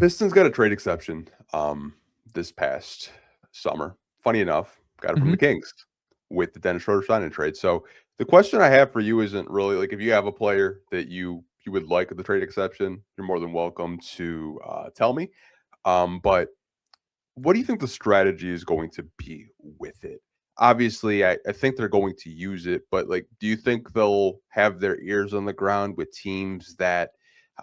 Pistons got a trade exception this past summer. Funny enough, got it from Mhm. the Kings with the Dennis Schroeder signing trade. So the question I have for you isn't really like if you have a player that you would like at the trade exception, you're more than welcome to tell me. But what do you think the strategy is going to be with it? Obviously, I think they're going to use it, but like, do you think they'll have their ears on the ground with teams that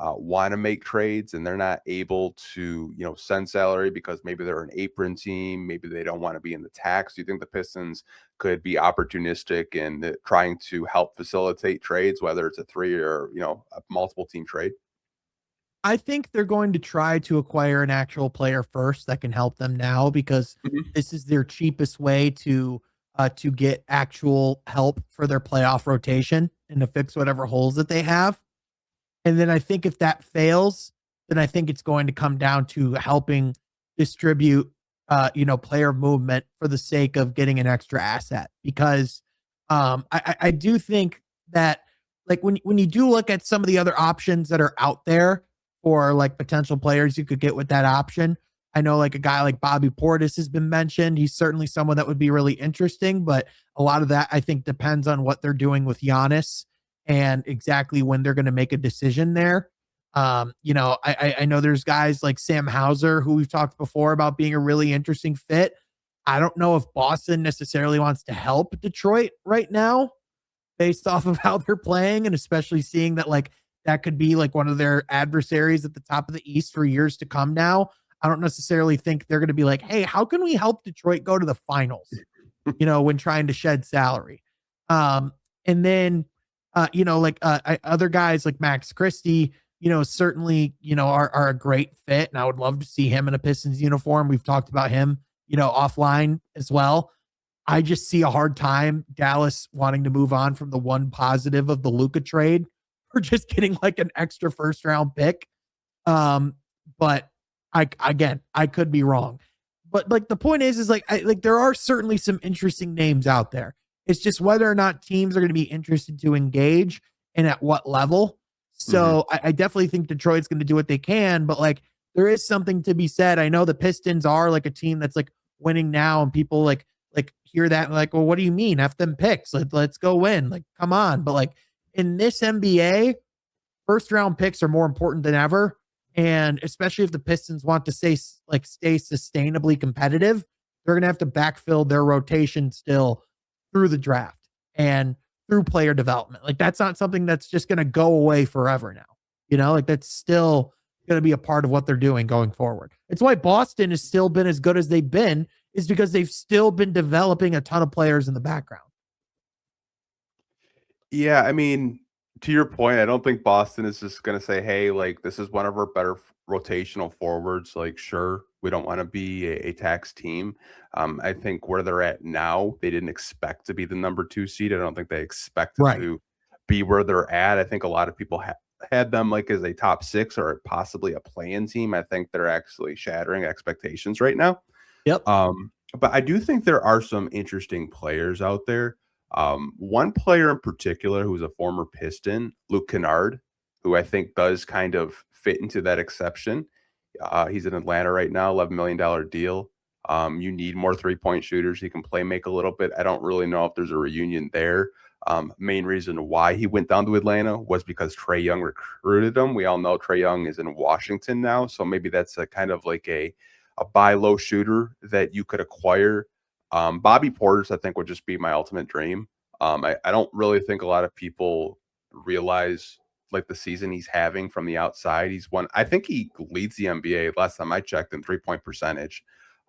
want to make trades and they're not able to, send salary because maybe they're an apron team, maybe they don't want to be in the tax? Do you think the Pistons could be opportunistic in trying to help facilitate trades, whether it's a three or a multiple team trade? I think they're going to try to acquire an actual player first that can help them now because Mhm. this is their cheapest way to get actual help for their playoff rotation and to fix whatever holes that they have. And then I think if that fails, then I think it's going to come down to helping distribute, player movement for the sake of getting an extra asset. Because I do think that like when you do look at some of the other options that are out there for like potential players you could get with that option. I know like a guy like Bobby Portis has been mentioned. He's certainly someone that would be really interesting, but a lot of that I think depends on what they're doing with Giannis and exactly when they're going to make a decision there. I know there's guys like Sam Hauser who we've talked before about being a really interesting fit. I don't know if Boston necessarily wants to help Detroit right now based off of how they're playing, and especially seeing that like that could be like one of their adversaries at the top of the East for years to come now. I don't necessarily think they're going to be like, hey, how can we help Detroit go to the finals? When trying to shed salary. And then, other guys like Max Christie, certainly, are a great fit. And I would love to see him in a Pistons uniform. We've talked about him, offline as well. I just see a hard time Dallas wanting to move on from the one positive of the Luka trade for just getting like an extra first round pick. But I could be wrong. But like the point is like there are certainly some interesting names out there. It's just whether or not teams are going to be interested to engage and at what level. Mhm. So I definitely think Detroit's going to do what they can, but like there is something to be said. I know the Pistons are like a team that's like winning now, and people like hear that and like, well, what do you mean? F them picks. Let's go win. Like, come on. But like in this NBA, first round picks are more important than ever. And especially if the Pistons want to stay sustainably competitive, they're going to have to backfill their rotation still through the draft and through player development. Like that's not something that's just going to go away forever now. Like that's still going to be a part of what they're doing going forward. It's why Boston has still been as good as they've been, is because they've still been developing a ton of players in the background. Yeah, I mean, to your point, I don't think Boston is just going to say, "Hey, like this is one of our better rotational forwards." Like, sure, we don't want to be a tax team. I think where they're at now, they didn't expect to be the number two seed. I don't think they expected Right. to be where they're at. I think a lot of people had them like as a top six or possibly a play-in team. I think they're actually shattering expectations right now. Yep. But I do think there are some interesting players out there. One player in particular who's a former Piston, Luke Kennard, who I think does kind of fit into that exception. He's in Atlanta right now, $11 million deal. You need more three-point shooters. He can play make a little bit. I don't really know if there's a reunion there. Main reason why he went down to Atlanta was because Trae Young recruited him. We all know Trae Young is in Washington now, so maybe that's a kind of like a buy low shooter that you could acquire. Bobby Portis, I think, would just be my ultimate dream. I don't really think a lot of people realize like the season he's having from the outside. I think he leads the NBA last time I checked in 3-point percentage.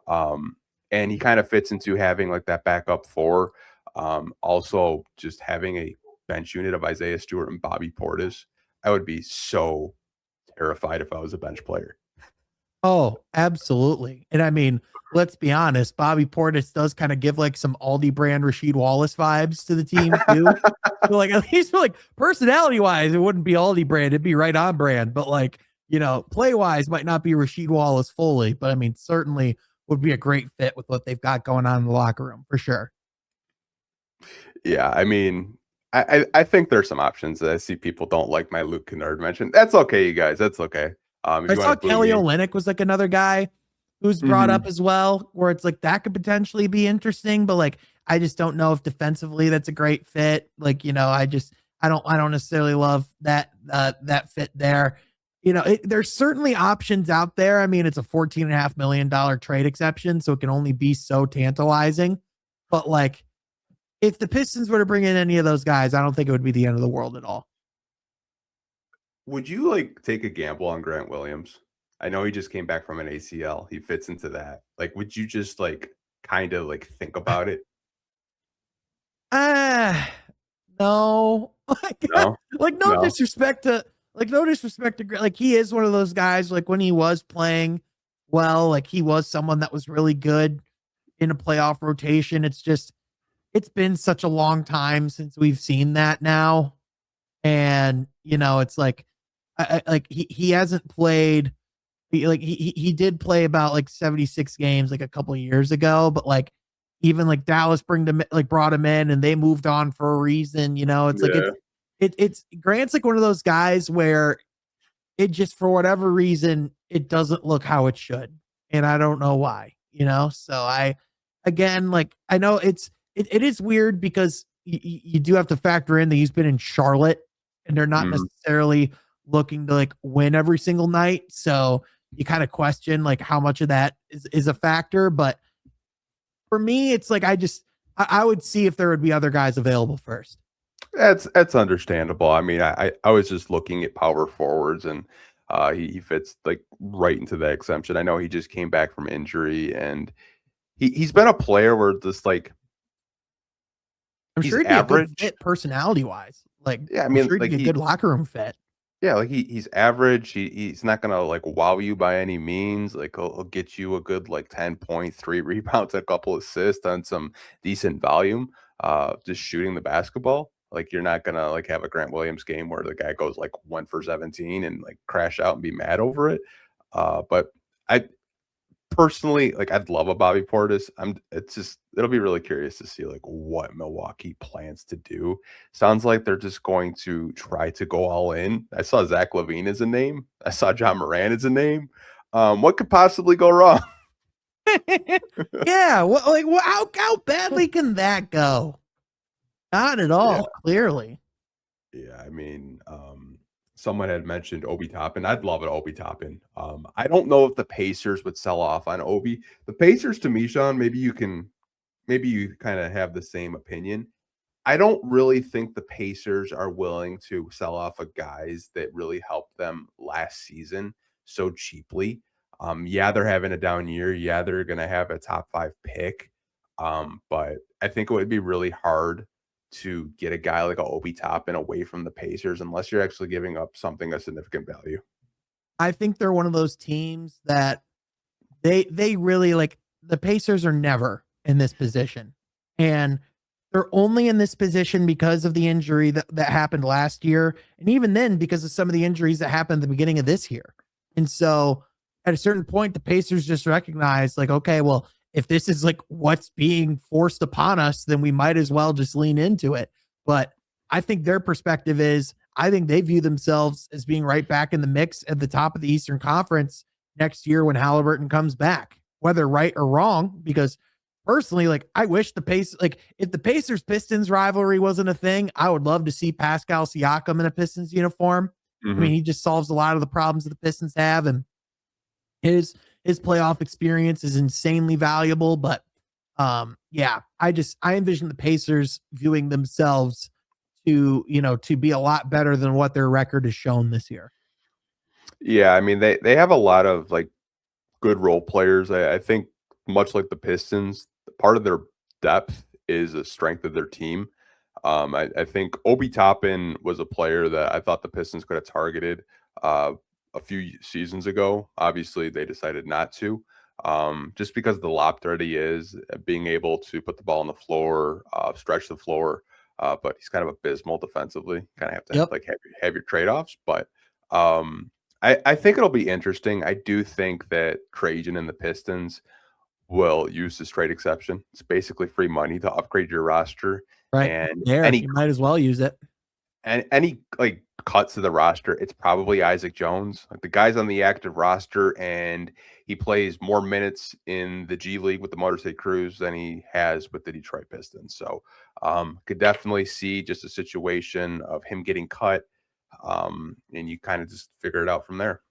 Um, and he kind of fits into having like that backup four. Also, just having a bench unit of Isaiah Stewart and Bobby Portis. I would be so terrified if I was a bench player. Oh, absolutely. And I mean, let's be honest, Bobby Portis does kind of give like some Aldi brand Rasheed Wallace vibes to the team too. So like at least for like personality wise, it wouldn't be Aldi brand, it'd be right on brand. But like, play wise might not be Rasheed Wallace fully, but I mean, certainly would be a great fit with what they've got going on in the locker room for sure. Yeah, I mean, I think there's some options. I see people don't like my Luke Kennard mention. That's okay, you guys. That's okay. If I you want saw to boom Kelly me, Olynyk was like another guy who's brought up as well, where it's like that could potentially be interesting, but like I just don't know if defensively that's a great fit. Like, I don't necessarily love that fit there. There's certainly options out there. I mean, it's a $14.5 million trade exception, so it can only be so tantalizing. But like, if the Pistons were to bring in any of those guys, I don't think it would be the end of the world at all. would you like take a gamble on Grant Williams? I know he just came back from an ACL. He fits into that. Like, would you just like kind of like think about it? Ah, no. No, Like no no. disrespect to Grant. Like he is one of those guys, like when he was playing well, like he was someone that was really good in a playoff rotation. It's just it's been such a long time since we've seen that now. And it's like like he hasn't played. He did play about like 76 games like a couple of years ago, but like even like Dallas brought him in and they moved on for a reason. It's like Yeah. it's Grant's like one of those guys where it just for whatever reason it doesn't look how it should, and I don't know why. So I again like I know it is weird because you do have to factor in that he's been in Charlotte and they're not Mhm. necessarily looking to like win every single night. So you kind of question like how much of that is a factor. But for me, it's like I would see if there would be other guys available first. That's understandable. I mean, I was just looking at power forwards and he fits like right into that exemption. I know he just came back from injury and he's been a player where just like I'm he's sure he'd be a good average. fit personality wise. Like Yeah, I I'm mean, sure he'd like be a good locker room fit. yeah, like he's average. He's not gonna like wow you by any means. Like he'll get you a good like 10.3 rebounds, a couple assists on some decent volume. Just shooting the basketball. Like you're not gonna like have a Grant Williams game where the guy goes like 1 for 17 and like crash out and be mad over it. But I personally, like, I'd love a Bobby Portis. It's just it'll be really curious to see, like, what Milwaukee plans to do. Sounds like they're just going to try to go all in. I saw Zach LaVine as a name. I saw John Moran as a name. What could possibly go wrong? Yeah, how badly can that go? Not at Yeah. all, clearly. Yeah, I mean, someone had mentioned Obi Toppin. I'd love an Obi Toppin. I don't know if the Pacers would sell off on Obi. The Pacers to me, Sean, maybe you kinda have the same opinion. I don't really think the Pacers are willing to sell off of guys that really helped them last season so cheaply. Yeah, they're having a down year. Yeah, they're gonna have a top 5 pick. But I think it would be really hard to get a guy like a Obi Toppin away from the Pacers unless you're actually giving up something of significant value. I think they're one of those teams that they really like the Pacers are never in this position. And they're only in this position because of the injury that happened last year. And even then, because of some of the injuries that happened at the beginning of this year. And so at a certain point, the Pacers just recognize, like, okay, well, if this is like what's being forced upon us, then we might as well just lean into it. But I think their perspective is I think they view themselves as being right back in the mix at the top of the Eastern Conference next year when Halliburton comes back, whether right or wrong, because personally, like I wish like if the Pacers Pistons rivalry wasn't a thing, I would love to see Pascal Siakam in a Pistons uniform. I mean, Mhm. he just solves a lot of the problems that the Pistons have, and his playoff experience is insanely valuable. But yeah, I envision the Pacers viewing themselves to be a lot better than what their record has shown this year. Yeah, I mean, they have a lot of, like, good role players. I think much like the Pistons, part of their depth is a strength of their team. I think Obi Toppin was a player that I thought the Pistons could have targeted uh, a few seasons ago. Obviously, they decided not to, just because of the lob threat he is, being able to put the ball on the floor, stretch the floor. But he's kind of abysmal defensively. Kind of have to Yep. like have your trade offs. But um, I think it'll be interesting. I do think that Trajan and the Pistons will use this trade exception. It's basically free money to upgrade your roster, Right and there, any you might as well use it. And any like cuts to the roster, it's probably Isaac Jones. Like the guy's on the active roster and he plays more minutes in the G League with the Motor City Cruise than he has with the Detroit Pistons. So could definitely see just a situation of him getting cut. And you kind of just figure it out from there.